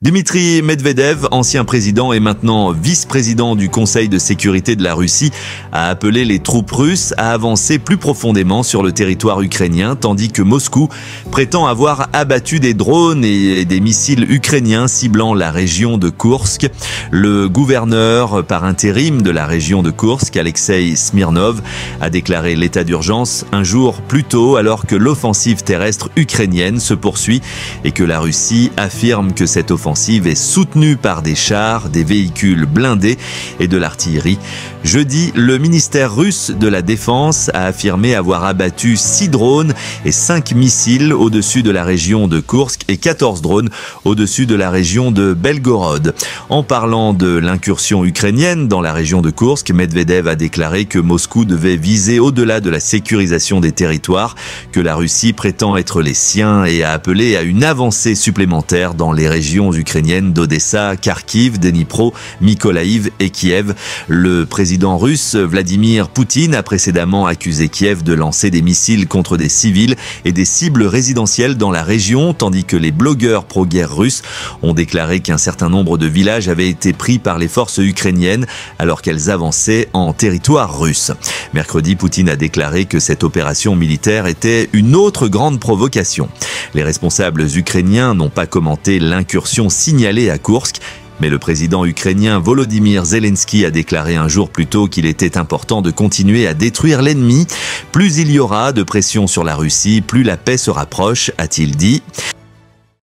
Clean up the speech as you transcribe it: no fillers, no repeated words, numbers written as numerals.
Dmitri Medvedev, ancien président et maintenant vice-président du Conseil de sécurité de la Russie, a appelé les troupes russes à avancer plus profondément sur le territoire ukrainien, tandis que Moscou prétend avoir abattu des drones et des missiles ukrainiens ciblant la région de Koursk. Le gouverneur par intérim de la région de Koursk, Alexei Smirnov, a déclaré l'état d'urgence un jour plus tôt alors que l'offensive terrestre ukrainienne se poursuit et que la Russie affirme que cette offensive est soutenue par des chars, des véhicules blindés et de l'artillerie. Jeudi, le ministère russe de la Défense a affirmé avoir abattu 6 drones et 5 missiles au-dessus de la région de Koursk et 14 drones au-dessus de la région de Belgorod. En parlant de l'incursion ukrainienne dans la région de Koursk, Medvedev a déclaré que Moscou devait viser au-delà de la sécurisation des territoires que la Russie prétend être les siens et a appelé à une avancée supplémentaire dans les régions ukrainiennes d'Odessa, Kharkiv, Dnipro, Mykolaïv et Kiev. Le président russe Vladimir Poutine a précédemment accusé Kiev de lancer des missiles contre des civils et des cibles résidentielles dans la région, tandis que les blogueurs pro-guerre russes ont déclaré qu'un certain nombre de villages avaient été pris par les forces ukrainiennes alors qu'elles avançaient en territoire russe. Mercredi, Poutine a déclaré que cette opération militaire était une autre grande provocation. Les responsables ukrainiens n'ont pas commenté l'incursion signalée à Koursk, mais le président ukrainien Volodymyr Zelensky a déclaré un jour plus tôt qu'il était important de continuer à détruire l'ennemi. Plus il y aura de pression sur la Russie, plus la paix se rapproche, a-t-il dit.